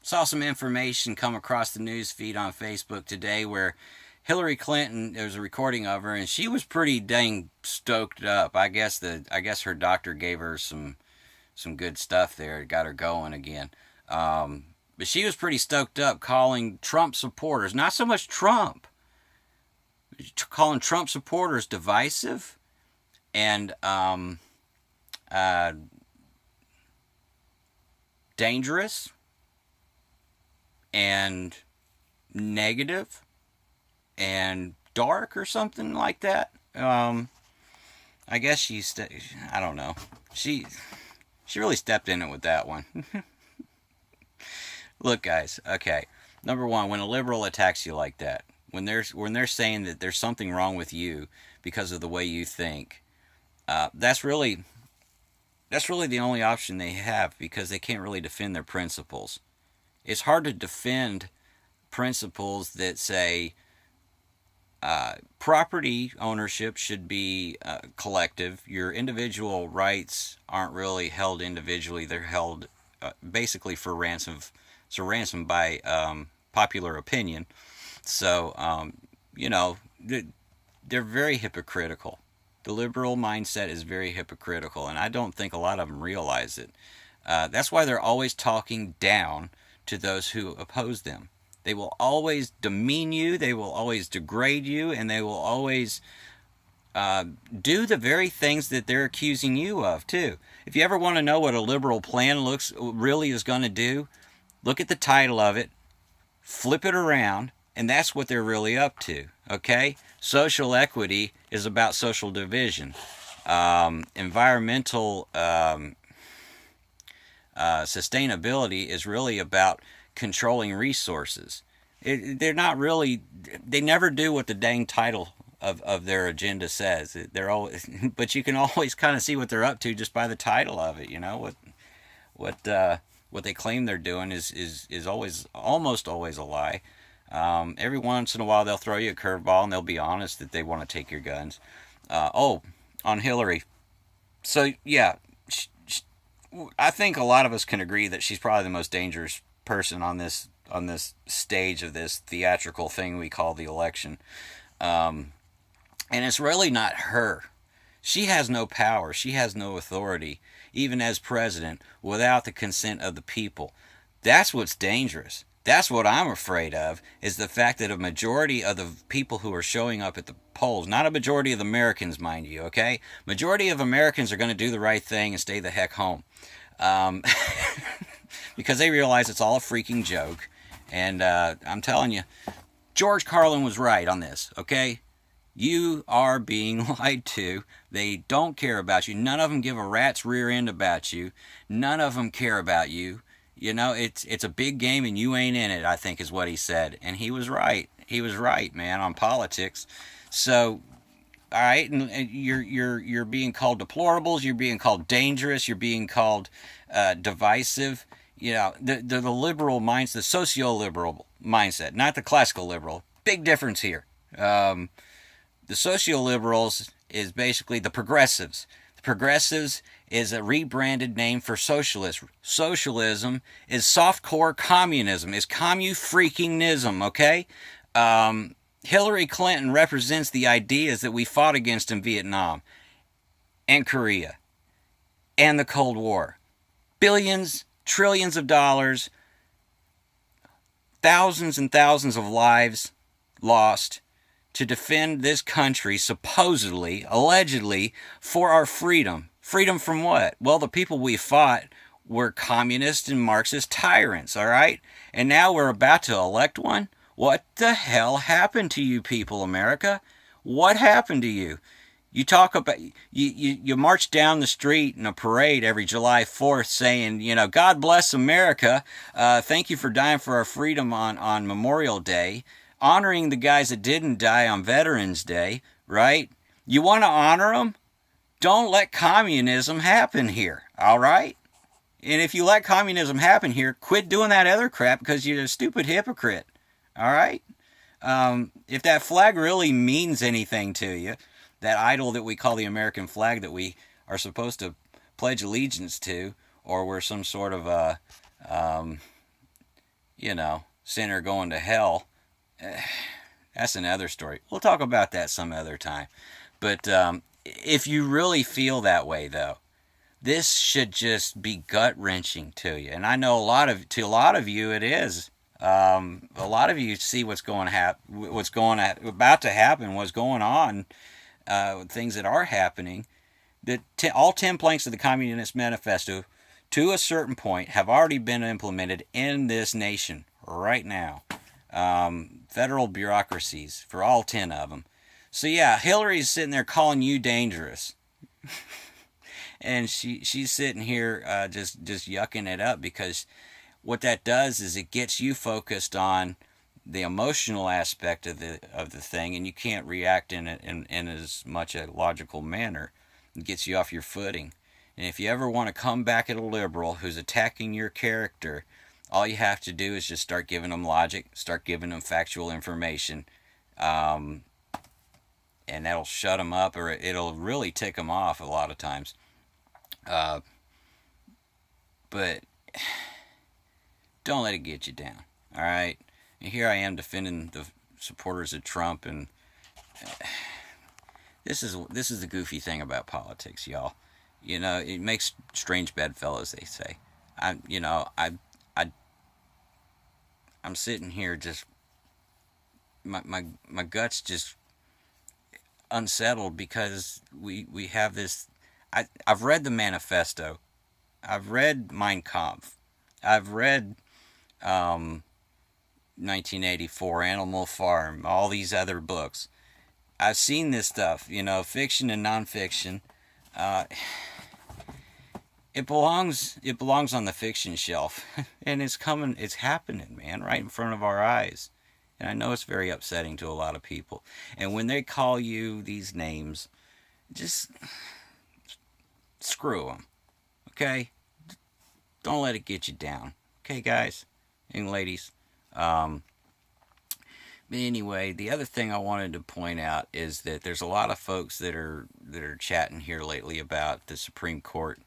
saw some information come across the news feed on Facebook today where Hillary Clinton, there was a recording of her, and she was pretty dang stoked up. I guess her doctor gave her some good stuff there. It got her going again. But she was pretty stoked up, calling Trump supporters, not so much Trump, calling Trump supporters divisive and uh, dangerous and negative and dark or something like that. I guess I don't know. She really stepped in it with that one. Look, guys. Okay, number one, when a liberal attacks you like that, when they're saying that there's something wrong with you because of the way you think, that's really the only option they have because they can't really defend their principles. It's hard to defend principles that say property ownership should be collective. Your individual rights aren't really held individually; they're held basically for ransom. So ransom by popular opinion. So you know they're very hypocritical. The liberal mindset is very hypocritical, and I don't think a lot of them realize it. That's why they're always talking down to those who oppose them. They will always demean you, they will always degrade you, and they will always do the very things that they're accusing you of, too. If you ever want to know what a liberal plan really is going to do, look at the title of it, flip it around, and that's what they're really up to, okay? Social equity is about social division. Environmental sustainability is really about controlling resources. They're not really, they never do what the dang title of their agenda says. They're always, but you can always kind of see what they're up to just by the title of it. You know what they claim they're doing is always almost always a lie. Every once in a while they'll throw you a curveball and they'll be honest that they want to take your guns. On Hillary. So yeah, I think a lot of us can agree that she's probably the most dangerous person on this stage of this theatrical thing we call the election. And it's really not her. She has no power. She has no authority, even as president, without the consent of the people. That's what's dangerous. That's what I'm afraid of, is the fact that a majority of the people who are showing up at the polls, not a majority of the Americans, mind you, okay? Majority of Americans are going to do the right thing and stay the heck home. Um, because they realize it's all a freaking joke. And I'm telling you, George Carlin was right on this, okay? You are being lied to. They don't care about you. None of them give a rat's rear end about you. None of them care about you. You know, it's a big game and you ain't in it, I think is what he said. And he was right. He was right, man, on politics. So, all right, and you're being called deplorables, you're being called dangerous, you're being called divisive. You know, the liberal minds, the socio-liberal mindset, not the classical liberal. Big difference here. The socio-liberals is basically the progressives. The progressives is a rebranded name for socialists. Socialism is soft-core communism, is commu-freaking-ism, okay? Hillary Clinton represents the ideas that we fought against in Vietnam and Korea and the Cold War. Billions, trillions of dollars, thousands and thousands of lives lost to defend this country, supposedly, allegedly, for our freedom. Freedom from what? Well, the people we fought were communist and Marxist tyrants, all right? And now we're about to elect one? What the hell happened to you people, America? What happened to you? You talk about, you march down the street in a parade every July 4th saying, you know, God bless America. Thank you for dying for our freedom on Memorial Day. Honoring the guys that didn't die on Veterans Day, right? You want to honor them? Don't let communism happen here, all right? And if you let communism happen here, quit doing that other crap because you're a stupid hypocrite, all right? If that flag really means anything to you, that idol that we call the American flag that we are supposed to pledge allegiance to, or we're some sort of sinner going to hell. That's another story. We'll talk about that some other time. But if you really feel that way, though, this should just be gut wrenching to you. And I know to a lot of you, it is. A lot of you see about to happen, what's going on, things that are happening. All 10 planks of the Communist Manifesto, to a certain point, have already been implemented in this nation right now. Federal bureaucracies for all 10 of them. So yeah, Hillary's sitting there calling you dangerous, and she's sitting here just yucking it up, because what that does is it gets you focused on the emotional aspect of the thing, and you can't react in as much a logical manner. It gets you off your footing. And if you ever want to come back at a liberal who's attacking your character, all you have to do is just start giving them logic, start giving them factual information, and that'll shut them up, or it'll really tick them off a lot of times. But don't let it get you down, all right? And here I am defending the supporters of Trump, and this is the goofy thing about politics, y'all. It makes strange bedfellows, they say. I'm sitting here just my guts just unsettled, because we have this. I've read the manifesto, I've read Mein Kampf, I've read 1984, Animal Farm, all these other books. I've seen this stuff, fiction and nonfiction. It belongs on the fiction shelf, and it's happening, man, right in front of our eyes. And I know it's very upsetting to a lot of people. And when they call you these names, just screw them, okay? Don't let it get you down, okay, guys and ladies. But anyway, the other thing I wanted to point out is that there's a lot of folks that are chatting here lately about the Supreme Court.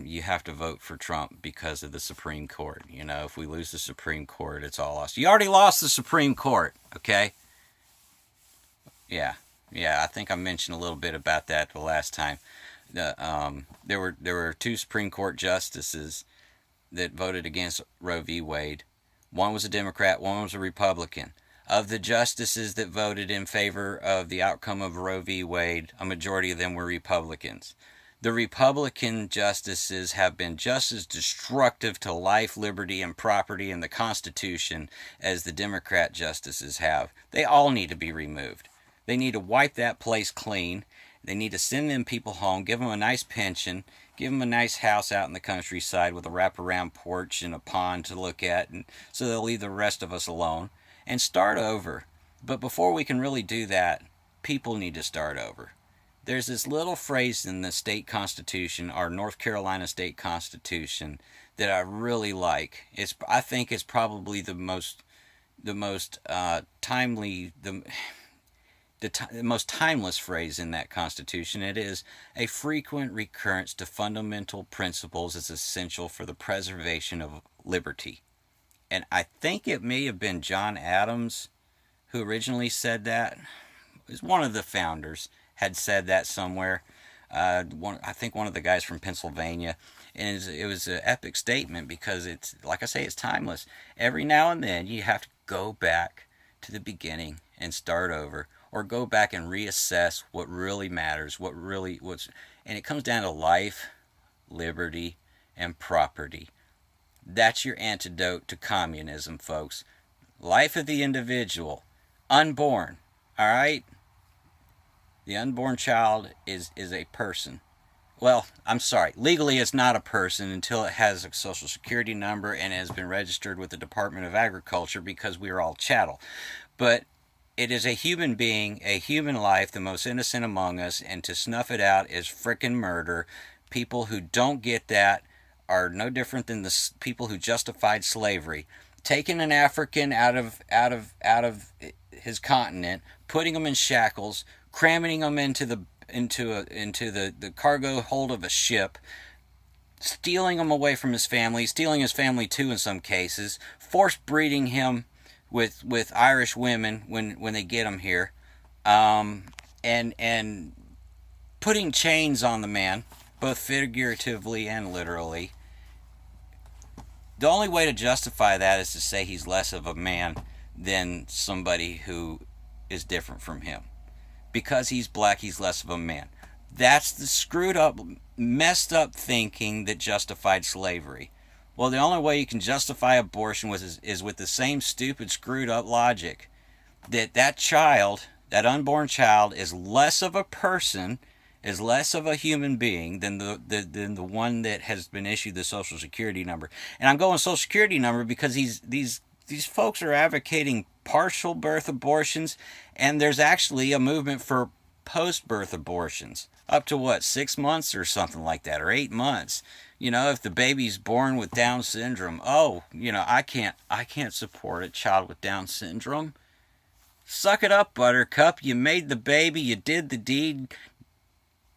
You have to vote for Trump because of the Supreme Court. If we lose the Supreme Court, it's all lost. You already lost the Supreme Court, okay? Yeah. I think I mentioned a little bit about that the last time. There were 2 Supreme Court justices that voted against Roe v. Wade. One was a Democrat, one was a Republican. Of the justices that voted in favor of the outcome of Roe v. Wade, a majority of them were Republicans. The Republican justices have been just as destructive to life, liberty, and property and the Constitution as the Democrat justices have. They all need to be removed. They need to wipe that place clean. They need to send them people home, give them a nice pension, give them a nice house out in the countryside with a wraparound porch and a pond to look at, and so they'll leave the rest of us alone, and start over. But before we can really do that, people need to start over. There's this little phrase in the state constitution, our North Carolina state constitution, that I really like. I think it's probably the most timely, the most timeless phrase in that constitution. It is, a frequent recurrence to fundamental principles is essential for the preservation of liberty. And I think it may have been John Adams who originally said that. It was one of the founders had said that somewhere. I think one of the guys from Pennsylvania. And it was an epic statement, because it's, like I say, it's timeless. Every now and then you have to go back to the beginning and start over, or go back and reassess what really matters, and it comes down to life, liberty, and property. That's your antidote to communism, folks. Life of the individual, unborn, all right? The unborn child is a person. Well, I'm sorry. Legally, it's not a person until it has a social security number and has been registered with the Department of Agriculture, because we are all chattel. But it is a human being, a human life, the most innocent among us, and to snuff it out is frickin' murder. People who don't get that are no different than the people who justified slavery. Taking an African out of his continent, putting him in shackles, cramming them into the cargo hold of a ship, stealing him away from his family, stealing his family too in some cases, force breeding him with Irish women when they get him here, and putting chains on the man, both figuratively and literally. The only way to justify that is to say he's less of a man than somebody who is different from him. Because he's black, he's less of a man. That's the screwed up, messed up thinking that justified slavery. Well, the only way you can justify abortion is with the same stupid, screwed up logic that child, that unborn child, is less of a person, is less of a human being than the one that has been issued the Social Security number. And I'm going Social Security number because these folks are advocating partial birth abortions, and there's actually a movement for post-birth abortions up to what, 6 months or something like that, or 8 months. If the baby's born with Down syndrome, I can't support a child with Down syndrome. Suck it up, Buttercup. You made the baby, you did the deed.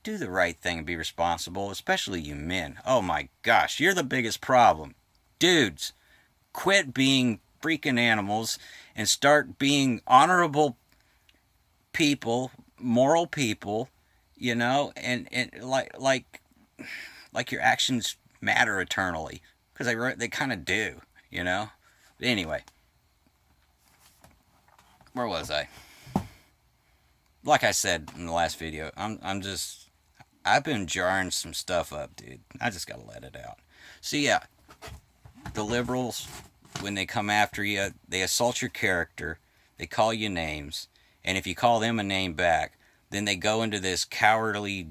Do the right thing and be responsible, especially you men. Oh my gosh, you're the biggest problem. Dudes, quit being freaking animals and start being honorable people, moral people, and like your actions matter eternally, because they kind of do, But anyway, where was I? Like I said in the last video, I've been jarring some stuff up, dude. I just gotta let it out. So yeah, the liberals, when they come after you, they assault your character, they call you names, and if you call them a name back, then they go into this cowardly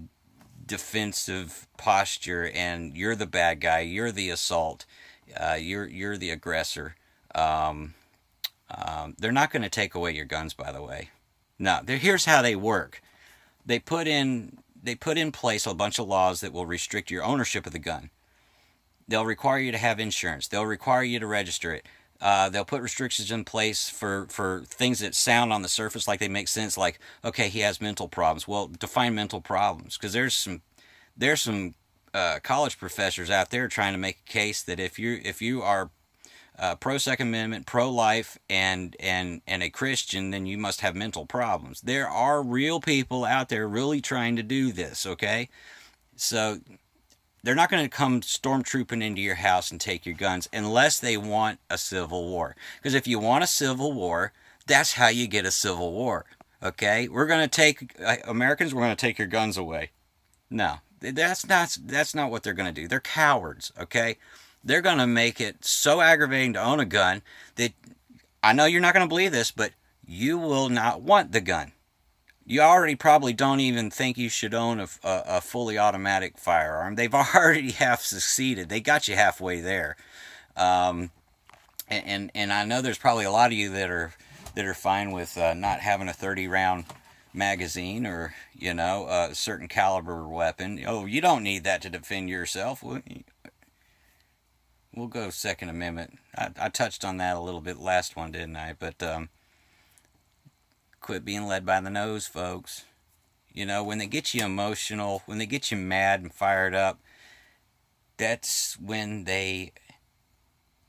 defensive posture, and you're the bad guy, you're the assault, you're the aggressor. They're not going to take away your guns, by the way. No, here's how they work. They put in place a bunch of laws that will restrict your ownership of the gun. They'll require you to have insurance. They'll require you to register it. They'll put restrictions in place for things that sound on the surface like they make sense, like, okay, he has mental problems. Well, define mental problems, because there's some college professors out there trying to make a case that if you are pro Second Amendment, pro life, and a Christian, then you must have mental problems. There are real people out there really trying to do this. Okay, so they're not going to come stormtrooping into your house and take your guns unless they want a civil war. Because if you want a civil war, that's how you get a civil war. Okay, we're going to take Americans. We're going to take your guns away. No, that's not what they're going to do. They're cowards. Okay, they're going to make it so aggravating to own a gun that, I know you're not going to believe this, but you will not want the gun. You already probably don't even think you should own a fully automatic firearm. They've already half succeeded. They got you halfway there. And I know there's probably a lot of you that are fine with not having a 30-round magazine, or a certain caliber weapon. Oh, you don't need that to defend yourself. We'll go Second Amendment. I touched on that a little bit last one, didn't I? But quit being led by the nose, folks. When they get you emotional, when they get you mad and fired up, that's when they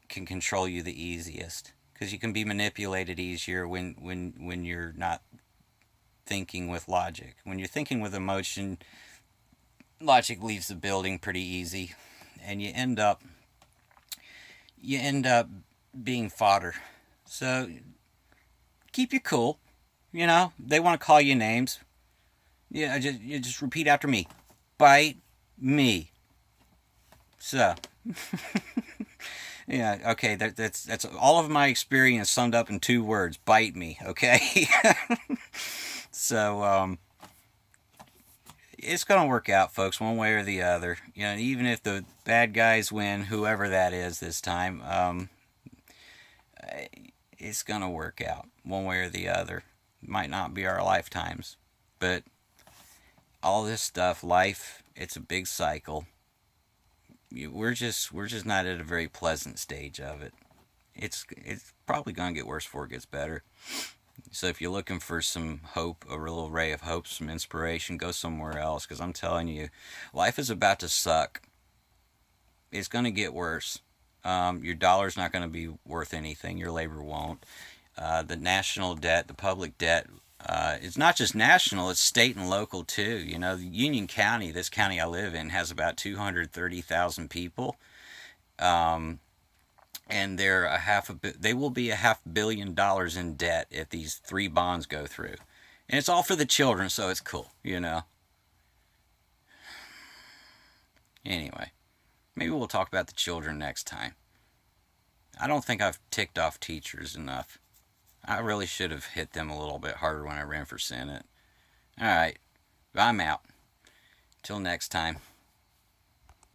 can control you the easiest. Because you can be manipulated easier when you're not thinking with logic. When you're thinking with emotion, logic leaves the building pretty easy, and you end up being fodder. So keep you cool. They want to call you names. Yeah, you just repeat after me. Bite me. So, yeah, okay. That's all of my experience summed up in 2 words. Bite me. Okay. So, it's gonna work out, folks, one way or the other. Even if the bad guys win, whoever that is this time, it's gonna work out one way or the other. Might not be our lifetimes, but all this stuff, life, it's a big cycle. We're just not at a very pleasant stage of it. It's probably gonna get worse before it gets better. So if you're looking for some hope, a little ray of hope, some inspiration, go somewhere else, because I'm telling you, life is about to suck. It's going to get worse. Your dollar's not going to be worth anything. Your labor won't. The national debt, the public debt, it's not just national, it's state and local too. You know, Union County, this county I live in, has about 230,000 people. Um, and they will be $500 million in debt if these three bonds go through. And it's all for the children, so it's cool, you know. Anyway, maybe we'll talk about the children next time. I don't think I've ticked off teachers enough. I really should have hit them a little bit harder when I ran for Senate. Alright, I'm out. Till next time.